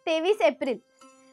23 April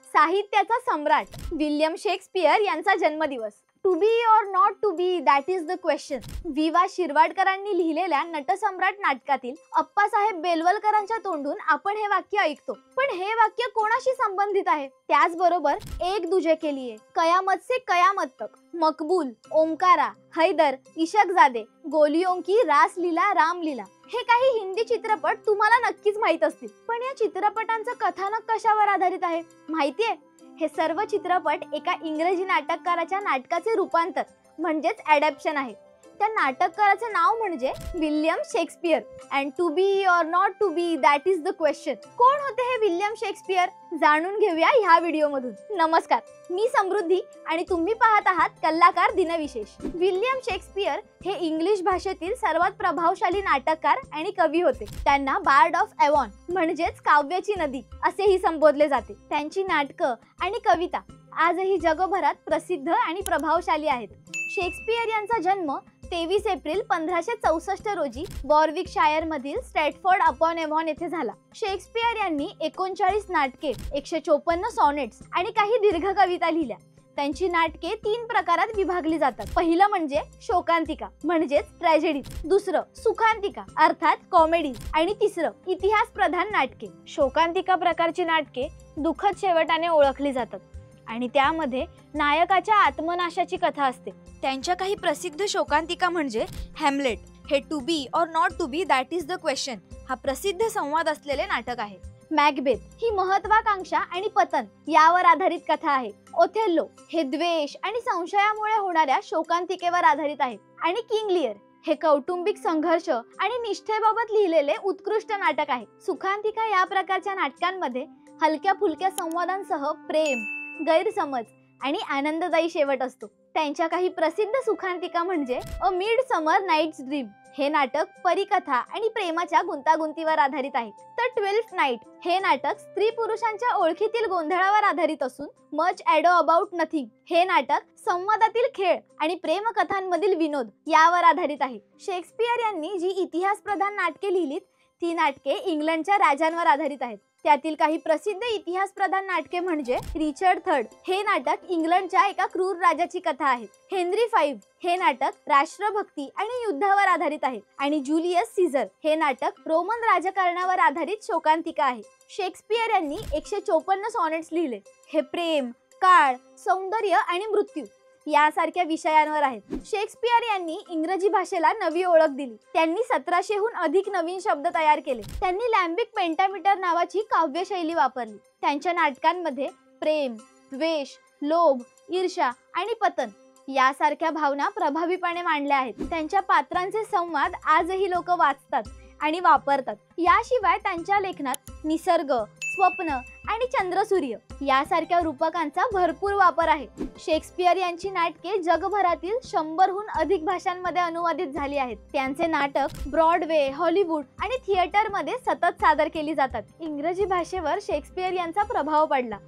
साहित्याचा सम्राट William Shakespeare यांचा जन्मदिवस। To be or not to be that is the question. विवा शिरवाडकरांनी लिहिलेल्या नटसम्राट नाटकातील अप्पासाहेब बेलवलकरांच्या तोंडून आपण हे वाक्य ऐकतो, पण हे वाक्य कोणाशी संबंधित आहे? त्याचबरोबर एक दुजे के लिए, कयामत से कयामत तक, मकबूल, ओमकारा, हैदर, इशकजादे, गोलियों की रासलीला रामलीला हे काही हिंदी चित्रपट तुम्हाला नक्कीच माहित असतील। पण या चित्रपटांचं कथानक कशावर आधारित आहे माहितीये? हे सर्व चित्रपट एका इंग्रजी नाटककाराच्या नाटकाचे रूपांतर म्हणजेच ॲडॅप्शन आहे। त्या नाटककाराचे नाव म्हणजे William Shakespeare and to be or not to be that is the question. कोण होते हे विल्यम शेक्सपियर? जाणून घेऊया ह्या व्हिडिओमधून। नमस्कार, मी समृद्धी आणि तुम्ही पाहत आहात कलाकार दिनविशेष। विल्यम शेक्सपियर हे इंग्लिश भाषेतील सर्वात प्रभावशाली नाटककार आणि कवी होते। त्यांना बार्ड ऑफ एव्हॉन म्हणजेच काव्याची नदी असेही संबोधले जाते। त्यांची नाटकं आणि कविता आजही जगभरात प्रसिद्ध आणि प्रभावशाली आहेत। शेक्सपियर यांचा जन्म 23 एप्रिल 1564 रोजी वॉरविकशायर मधील स्ट्रॅटफोर्ड अपॉन एव्हॉन येथे झाला। शेक्सपियर यांनी 39 नाटके, 154 सॉनेट्स आणि काही दीर्घ कविता लिहिल्या। त्यांची नाटके 3 प्रकारात विभागली जातात। पहिलं म्हणजे शोकांतिका म्हणजेच ट्रॅजेडी, दुसरं सुखांतिका अर्थात कॉमेडी आणि तिसरं इतिहास प्रधान नाटके। शोकांतिका प्रकारची नाटके दुःखद शेवटाने ओळखली जातात आणि त्यामध्ये नायकाच्या आत्मनाशाची कथा असते। त्यांच्या काही प्रसिद्ध शोकांतिका म्हणजे हॅमलेट, हे to be or not to be that is the question हा प्रसिद्ध संवाद असलेले नाटक आहे। मॅकबेथ ही महत्वाकांक्षा आणि पतन यावर आधारित कथा आहे। ओथेल्लो हे द्वेष आणि संशयामुळे होणाऱ्या शोकांतिकेवर आधारित आहे आणि किंग लिअर हे कौटुंबिक संघर्ष आणि निष्ठेबाबत लिहिलेले उत्कृष्ट नाटक आहे। सुखांतिका या प्रकारच्या नाटकांमध्ये हलक्या फुलक्या संवादांसह प्रेम, गैरसमज आणि आनंददायी शेवट असतो। त्यांच्या काही प्रसिद्ध सुखांतिका म्हणजे a mid summer nights dream हे नाटक परिकथा आणि प्रेमाच्या गुंतागुंतीवर आधारित आहे। तर 12th नाईट हे नाटक स्त्री पुरुषांच्या ओळखीतील गोंधळावर आधारित असून मच ॲडो अबाउट नथिंग हे नाटक संवादातील खेळ आणि प्रेमकथांमधील विनोद यावर आधारित आहे। शेक्सपियर यांनी जी इतिहास प्रधान नाटके लिहिलीत ती नाटके इंग्लंडच्या राजांवर आधारित आहेत। त्यातील काही प्रसिद्ध इतिहास प्रधान नाटके म्हणजे रिचर्ड थर्ड हे नाटक इंग्लंडच्या एका क्रूर राजाची कथा आहे। हेनरी V हे नाटक राष्ट्रभक्ती आणि युद्धावर आधारित आहे आणि जुलियस सीझर हे नाटक रोमन राजकारणावर आधारित शोकांतिका आहे। शेक्सपियर यांनी 154 सॉनेट्स लिहिले। हे प्रेम, काळ, सौंदर्य आणि मृत्यू यासारख्या विषयांवर आहेत। शेक्सपियर यांनी इंग्रजी भाषेला नवी ओळख दिली। त्यांनी 1700हून अधिक नवीन शब्द तयार केले। त्यांनी लॅम्बिक पेंटामीटर नावाची काव्यशैली वापरली। त्यांच्या नाटकांमध्ये प्रेम, द्वेष, लोभ, ईर्ष्या आणि पतन यासारख्या भावना प्रभावीपणे मांडल्या आहेत। त्यांच्या पात्रांचे संवाद आजही लोक वाचतात आणि वापरतात। याशिवाय त्यांच्या लेखनात निसर्ग, स्वप्न आणि चंद्रसूर्य यासारख्या रूपकांचा भरपूर वापर आहे। शेक्सपियर यांची नाटके जगभरातील 100हून अधिक भाषांमध्ये अनुवादित झाली आहेत। त्यांचे नाटक ब्रॉडवे, हॉलिवूड आणि थिएटरमध्ये सतत सादर केली जातात। इंग्रजी भाषेवर शेक्सपियर यांचा प्रभाव पडला।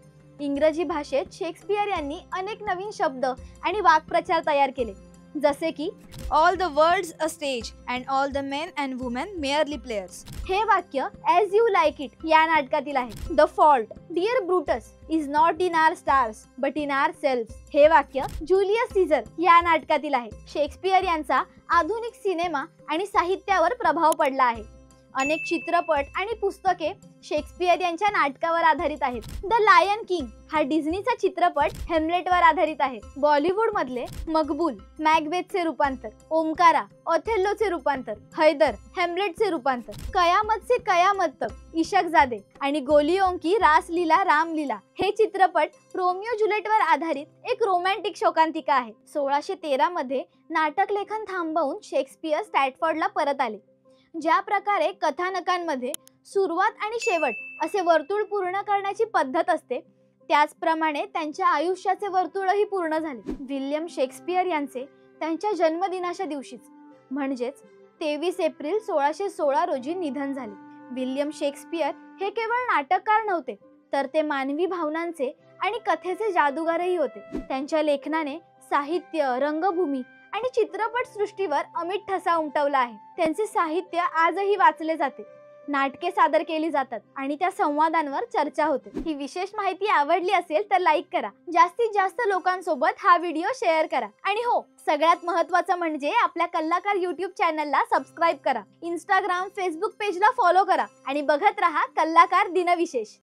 इंग्रजी भाषेत शेक्सपियर यांनी अनेक नवीन शब्द आणि वाक्प्रचार तयार केले, जसे की all the world's a stage and all the men and women merely players हे वाक्य ॲज यू लाईक इट या नाटकातील आहे। The fault, dear Brutus is not in our stars but in our selves हे वाक्य जुलियस सीझर या नाटकातील आहे। शेक्सपियर यांचा आधुनिक सिनेमा आणि साहित्यावर प्रभाव पडला आहे। अनेक चित्रपट आणि पुस्तके शेक्सपियर यांच्या नाटकावर आधारित आहेत। द लायन किंग हा डिझनीचा चित्रपट हॅमलेटवर आधारित आहे। बॉलिवूड मधले मकबूल, मॅकबेथचे रूपांतर, ओमकारा, ओथेल्लोचे रूपांतर, हैदर, हॅमलेटचे रूपांतर, कयामत से कयामत तक, इशकजादे आणि गोलियों की रासलीला रामलीला हे चित्रपट रोमियो जुलिएटवर आधारित एक रोमॅन्टिक शोकांतिका आहे। 1613 मध्ये नाटक लेखन थांबवून शेक्सपियर स्ट्रॅटफोर्डला परत आले। ज्या प्रकारे कथानकांमध्ये सुरुवात आणि शेवट असे वर्तुळ पूर्ण करण्याची पद्धत असते, त्याचप्रमाणे त्यांच्या आयुष्याचे वर्तुळही पूर्ण झाले। विल्यम शेक्सपियर यांचे त्यांच्या जन्मदिनाच्या दिवशीच म्हणजेच 23 एप्रिल 1616 रोजी निधन झाले। विल्यम शेक्सपियर हे केवळ नाटककार नव्हते, तर ते मानवी भावनांचे आणि कथेचे जादूगारही होते। त्यांच्या लेखनाने साहित्य, रंगभूमी आणि चित्रपट सृष्टीवर अमिट ठसा उमटवला आहे। त्यांचे साहित्य आजही वाचले जाते। नाटके सादर केली जातात आणि त्या संवादांवर चर्चा होते. ही विशेष माहिती आवडली असेल तर लाईक करा, जास्तीत जास्त लोकांसोबत हा व्हिडिओ शेअर करा आणि हो, सगळ्यात महत्त्वाचं म्हणजे आपल्या कलाकार YouTube चॅनलला सबस्क्राईब करा, इंस्टाग्राम फेसबुक पेजला फॉलो करा आणि बघत रहा कलाकार दिनविशेष.